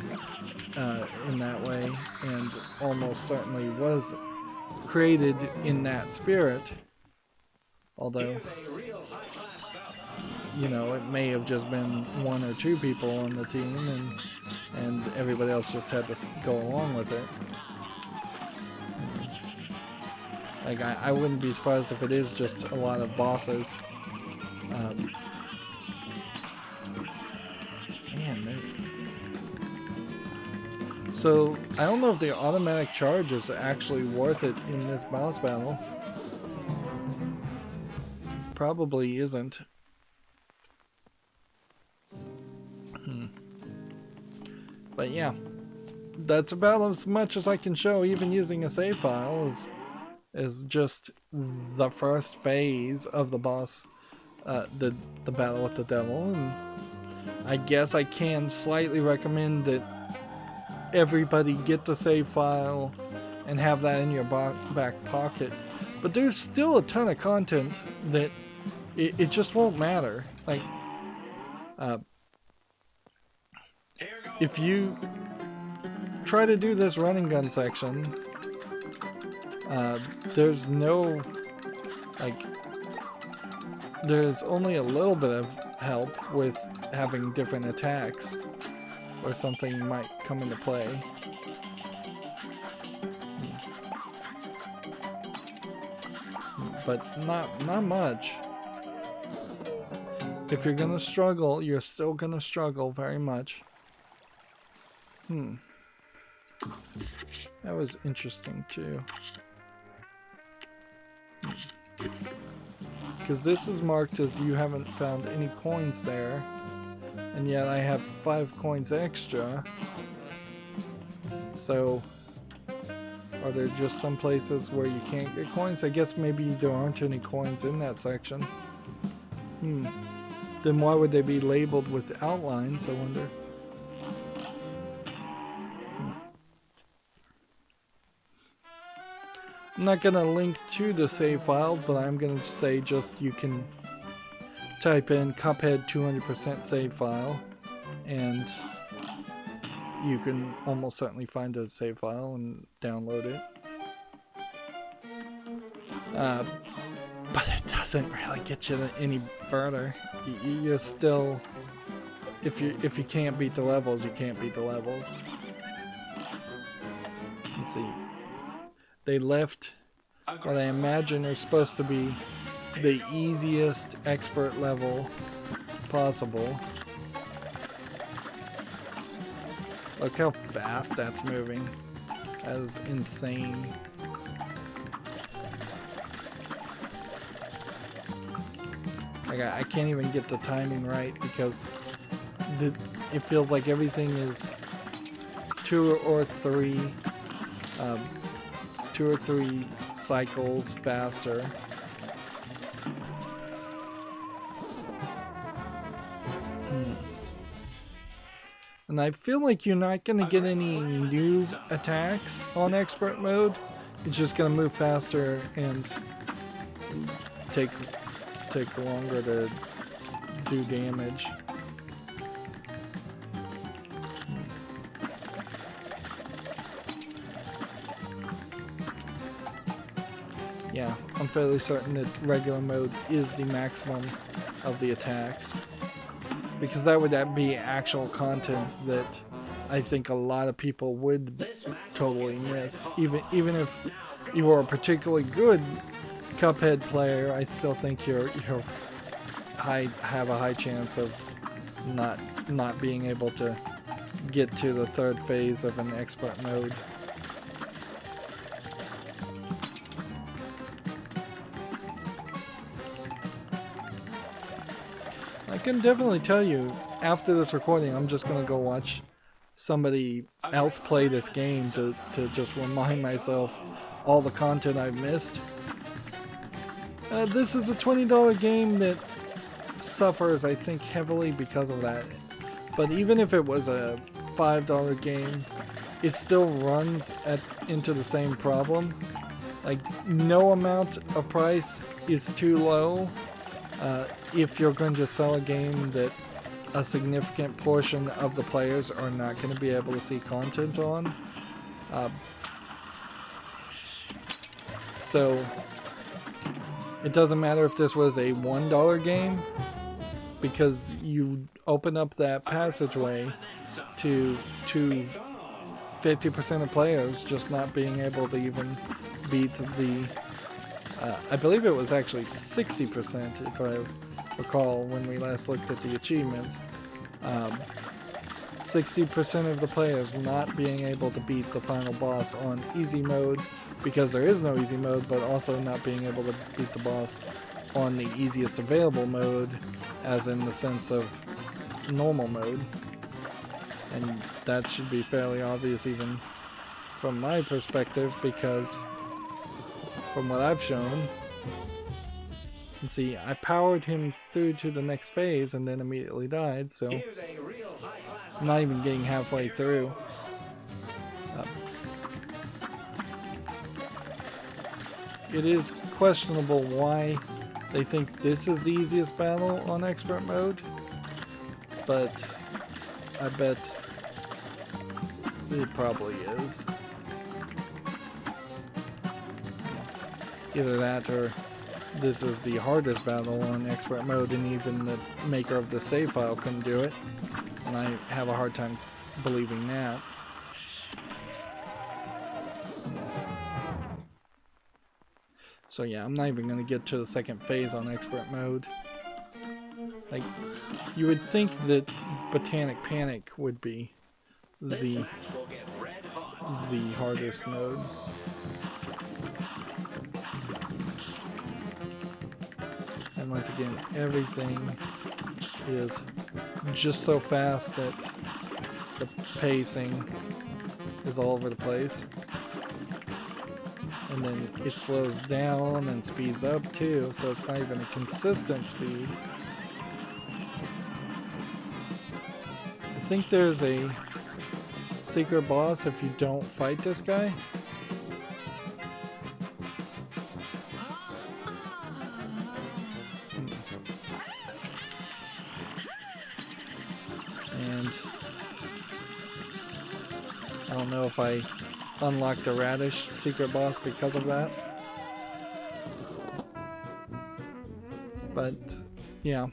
in that way, and almost certainly was created in that spirit. Although, you know, it may have just been 1 or 2 people on the team, and everybody else just had to go along with it. Like, I wouldn't be surprised if it is just a lot of bosses. So, I don't know if the automatic charge is actually worth it in this boss battle. Probably isn't. But yeah, that's about as much as I can show, even using a save file, is just the first phase of the boss, the battle with the devil. And I guess I can slightly recommend that everybody get the save file and have that in your back pocket. But there's still a ton of content that it just won't matter. Like, if you try to do this running gun section, there's no, like, there's only a little bit of help with having different attacks, or something might come into play. But not much. If you're gonna struggle, you're still gonna struggle very much. That was interesting too. Because this is marked as you haven't found any coins there, and yet I have 5 coins extra. So, are there just some places where you can't get coins? I guess maybe there aren't any coins in that section. Then why would they be labeled with outlines, I wonder? I'm not going to link to the save file, but I'm going to say just you can type in Cuphead 200% save file, and you can almost certainly find a save file and download it. But it doesn't really get you any further. You're still, if you can't beat the levels, you can't beat the levels. Let's see. They left what I imagine are supposed to be the easiest expert level possible. Look how fast that's moving. That is insane. Like I can't even get the timing right because it feels like everything is two or three cycles faster. And I feel like you're not going to get any new attacks on expert mode. It's just going to move faster and take longer to do damage. Yeah, I'm fairly certain that regular mode is the maximum of the attacks, because that would be actual content that I think a lot of people would totally miss. Even if you are a particularly good Cuphead player, I still think you're have a high chance of not being able to get to the third phase of an expert mode. I can definitely tell you, after this recording, I'm just going to go watch somebody else play this game to just remind myself all the content I've missed. This is a $20 game that suffers, I think, heavily because of that. But even if it was a $5 game, it still runs into the same problem. Like, no amount of price is too low if you're going to sell a game that a significant portion of the players are not going to be able to see content on. So it doesn't matter if this was a $1 game, because you open up that passageway to 50% of players just not being able to even beat the I believe it was actually 60%, if I recall, when we last looked at the achievements. 60% of the players not being able to beat the final boss on easy mode, because there is no easy mode, but also not being able to beat the boss on the easiest available mode, as in the sense of normal mode. And that should be fairly obvious even from my perspective, because from what I've shown, and see, I powered him through to the next phase and then immediately died, so I'm not even getting halfway through. It is questionable why they think this is the easiest battle on expert mode, but I bet it probably is. Either that or this is the hardest battle on expert mode, and even the maker of the save file couldn't do it, and I have a hard time believing that. So yeah, I'm not even going to get to the second phase on expert mode. Like, you would think that Botanic Panic would be the hardest mode. And once again, everything is just so fast that the pacing is all over the place. And then it slows down and speeds up too, so it's not even a consistent speed. I think there's a secret boss if you don't fight this guy. And I don't know if I unlocked the radish secret boss because of that. But yeah.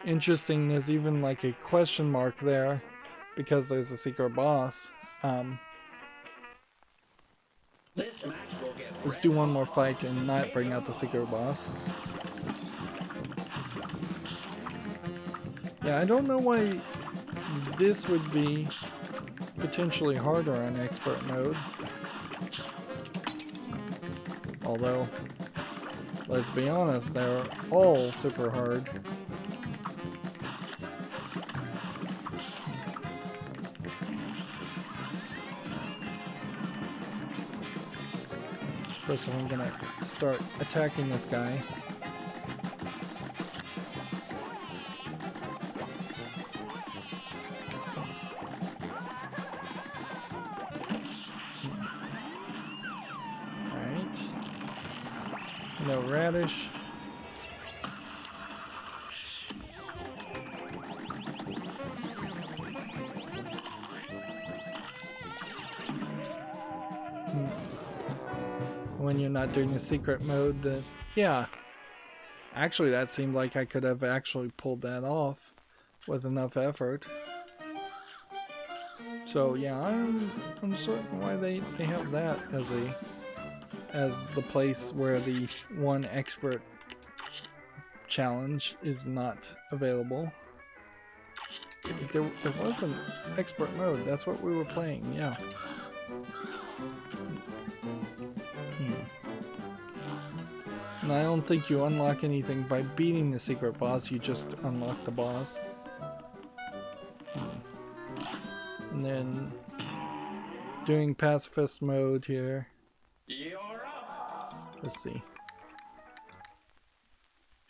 Interesting, there's even like a question mark there because there's a secret boss. Let's do one more fight and not bring out the secret boss. Yeah, I don't know why this would be potentially harder on expert mode. Although, let's be honest, they're all super hard. First, I'm gonna start attacking this guy. Alright. No radish. When you're not doing the secret mode, then yeah. Actually, that seemed like I could have actually pulled that off with enough effort. So yeah, I'm certain why they have that as the place where the one expert challenge is not available. There was an expert mode. That's what we were playing. Yeah. And I don't think you unlock anything by beating the secret boss, you just unlock the boss. And then doing pacifist mode here. Let's see.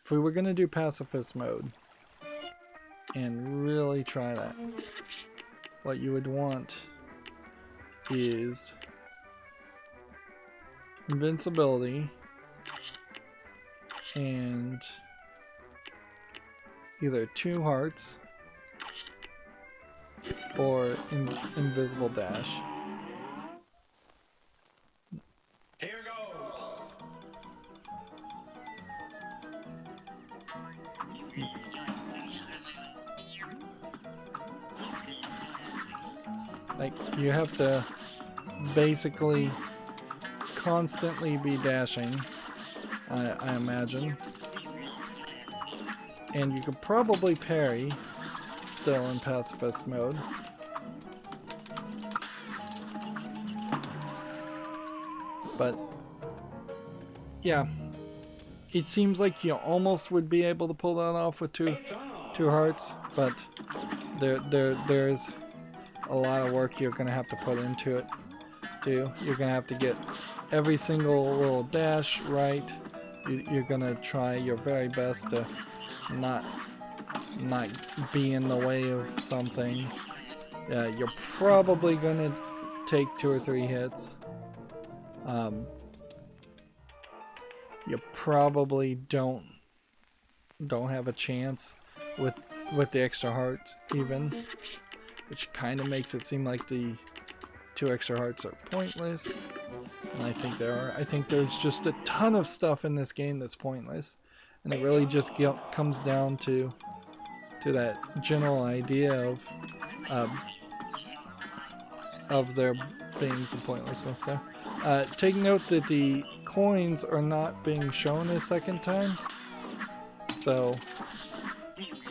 If we were going to do pacifist mode and really try that, what you would want is invincibility and either 2 hearts or invisible dash. Here goes. Like, you have to basically constantly be dashing, I imagine. And you could probably parry still in pacifist mode. But yeah, it seems like you almost would be able to pull that off with two hearts, but there's a lot of work you're gonna have to put into it too. You're gonna have to get every single little dash right. You're gonna try your very best to not be in the way of something. You're probably gonna take 2 or 3 hits. You probably don't have a chance with the extra hearts even, which kind of makes it seem like the 2 extra hearts are pointless. And I think there are. I think there's just a ton of stuff in this game that's pointless, and it really just comes down to that general idea of there being some pointlessness there. Take note that the coins are not being shown a second time, so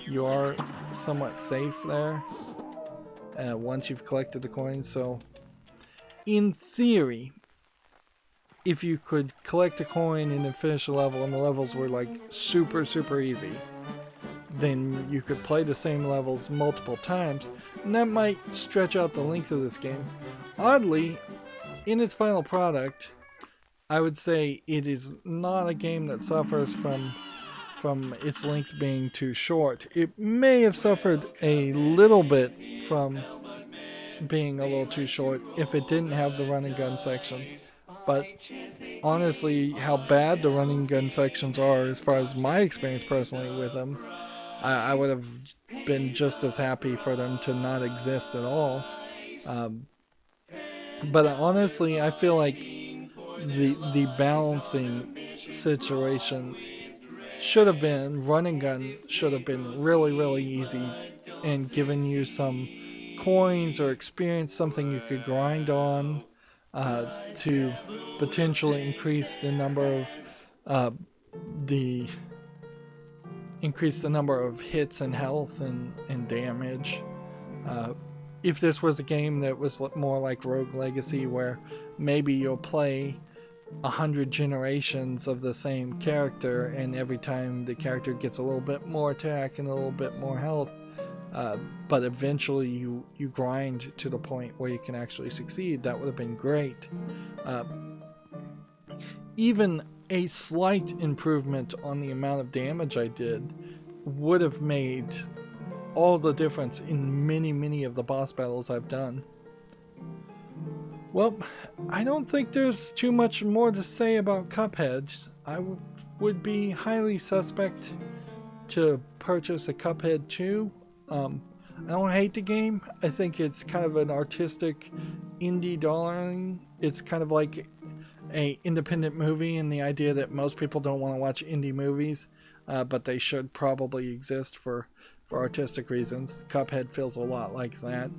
you are somewhat safe there once you've collected the coins. So in theory, if you could collect a coin and then finish a level and the levels were like super, super easy, then you could play the same levels multiple times, and that might stretch out the length of this game. Oddly, in its final product, I would say it is not a game that suffers from its length being too short. It may have suffered a little bit from being a little too short if it didn't have the run and gun sections, but honestly, how bad the running gun sections are, as far as my experience personally with them, I would have been just as happy for them to not exist at all. But honestly, I feel like the balancing situation should have been, run and gun should have been really, really easy and given you some coins or experience, something you could grind on to potentially increase the number of the hits and health and damage. If this was a game that was more like Rogue Legacy, where maybe you'll play 100 generations of the same character, and every time the character gets a little bit more attack and a little bit more health, but eventually you grind to the point where you can actually succeed, that would have been great. Even a slight improvement on the amount of damage I did would have made all the difference in many of the boss battles I've done. Well, I don't think there's too much more to say about Cuphead. I would be highly suspect to purchase a Cuphead 2. I don't hate the game. I think it's kind of an artistic indie darling. It's kind of like a independent movie, and the idea that most people don't want to watch indie movies, but they should probably exist for artistic reasons. Cuphead feels a lot like that.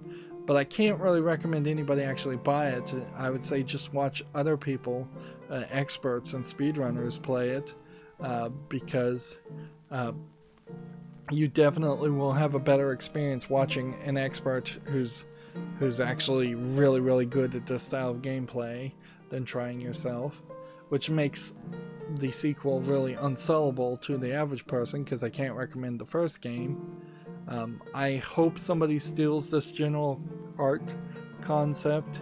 But I can't really recommend anybody actually buy it. I would say just watch other people, experts and speedrunners play it, because you definitely will have a better experience watching an expert who's actually really, really good at this style of gameplay than trying yourself, which makes the sequel really unsellable to the average person, because I can't recommend the first game. I hope somebody steals this general art concept,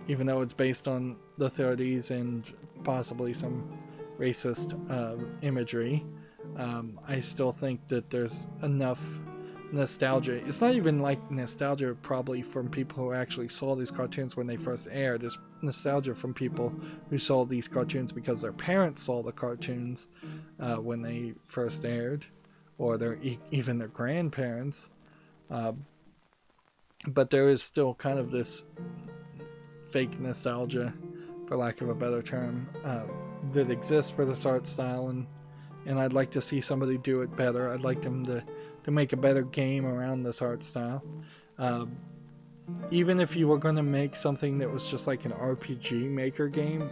even though it's based on the 30s and possibly some racist imagery. I still think that there's enough nostalgia. It's not even like nostalgia probably from people who actually saw these cartoons when they first aired. It's nostalgia from people who saw these cartoons because their parents saw the cartoons when they first aired, or even their grandparents. But there is still kind of this fake nostalgia, for lack of a better term, that exists for this art style, and I'd like to see somebody do it better. I'd like them to make a better game around this art style. Even if you were going to make something that was just like an RPG Maker game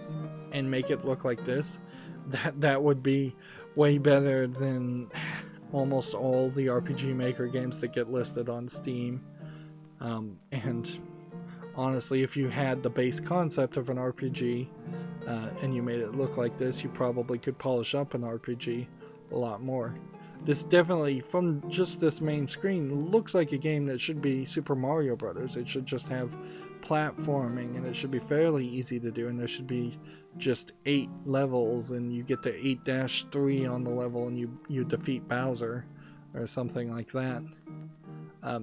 and make it look like this, that would be way better than almost all the RPG Maker games that get listed on Steam. And honestly, if you had the base concept of an RPG and you made it look like this, you probably could polish up an RPG a lot more. This definitely, from just this main screen, looks like a game that should be Super Mario Brothers. It should just have platforming, and it should be fairly easy to do, and there should be just 8 levels, and you get to 8-3 on the level, and you defeat Bowser, or something like that.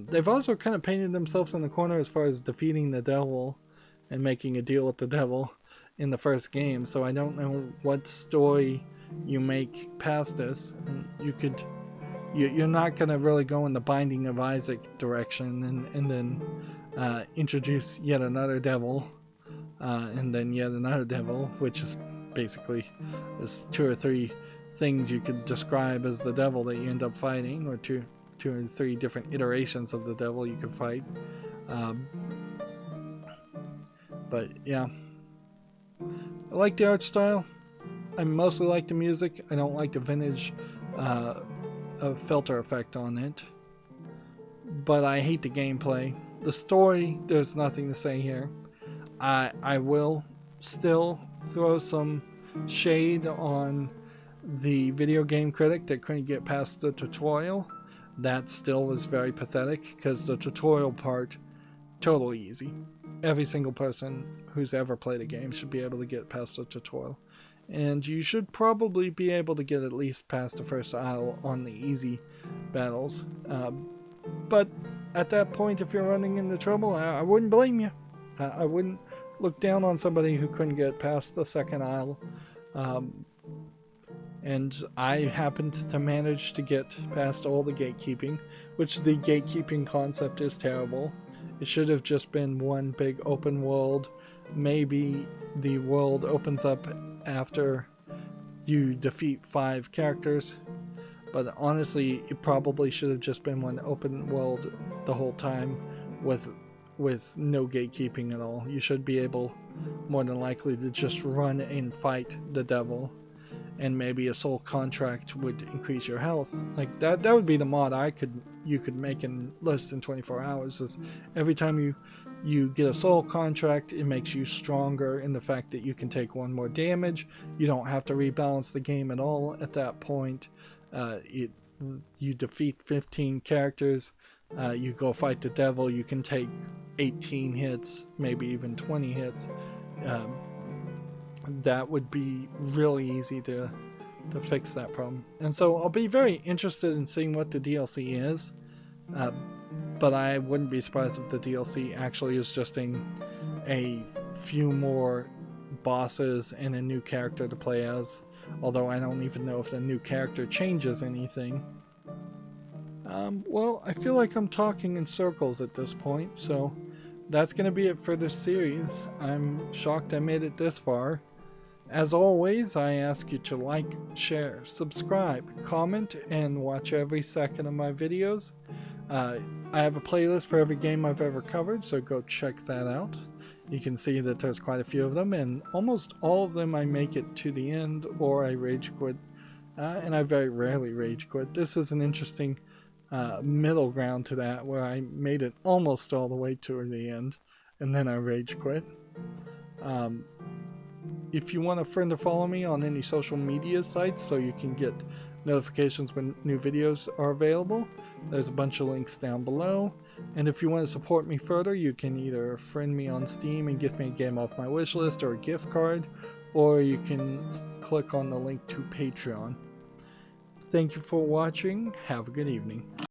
They've also kind of painted themselves in the corner as far as defeating the devil and making a deal with the devil in the first game, so I don't know what story you make past this. And you're not going to really go in the Binding of Isaac direction and then introduce yet another devil, and then yet another devil, which is basically there's 2 or 3 things you could describe as the devil that you end up fighting, or 2 or 3 different iterations of the devil you could fight. But yeah, I like the art style. I mostly like the music. I don't like the vintage filter effect on it, but I hate the gameplay. The story, there's nothing to say here. I will still throw some shade on the video game critic that couldn't get past the tutorial. That still was very pathetic because the tutorial part, totally easy. Every single person who's ever played a game should be able to get past the tutorial. And you should probably be able to get at least past the first aisle on the easy battles. But at that point, if you're running into trouble, I wouldn't blame you. I wouldn't look down on somebody who couldn't get past the second aisle. And I happened to manage to get past all the gatekeeping, which the gatekeeping concept is terrible. It should have just been one big open world. Maybe the world opens up after you defeat 5 characters. But honestly, it probably should have just been one open world the whole time with no gatekeeping at all. You should be able, more than likely, to just run and fight the devil. And maybe a soul contract would increase your health. Like that would be the mod you could make in less than 24 hours. Is every time you get a soul contract, it makes you stronger in the fact that you can take 1 more damage. You don't have to rebalance the game at all at that point. You defeat 15 characters. You go fight the devil. You can take 18 hits, maybe even 20 hits. That would be really easy to fix that problem. And so I'll be very interested in seeing what the DLC is, but I wouldn't be surprised if the DLC actually is just a few more bosses and a new character to play as, although I don't even know if the new character changes anything. Well, I feel like I'm talking in circles at this point, so that's going to be it for this series. I'm shocked I made it this far. As always, I ask you to like, share, subscribe, comment, and watch every second of my videos. I have a playlist for every game I've ever covered, so go check that out. You can see that there's quite a few of them, and almost all of them I make it to the end, or I rage quit. And I very rarely rage quit. This is an interesting middle ground to that, where I made it almost all the way to the end, and then I rage quit. If you want a friend to follow me on any social media sites so you can get notifications when new videos are available, there's a bunch of links down below. And if you want to support me further, you can either friend me on Steam and give me a game off my wishlist or a gift card, or you can click on the link to Patreon. Thank you for watching. Have a good evening.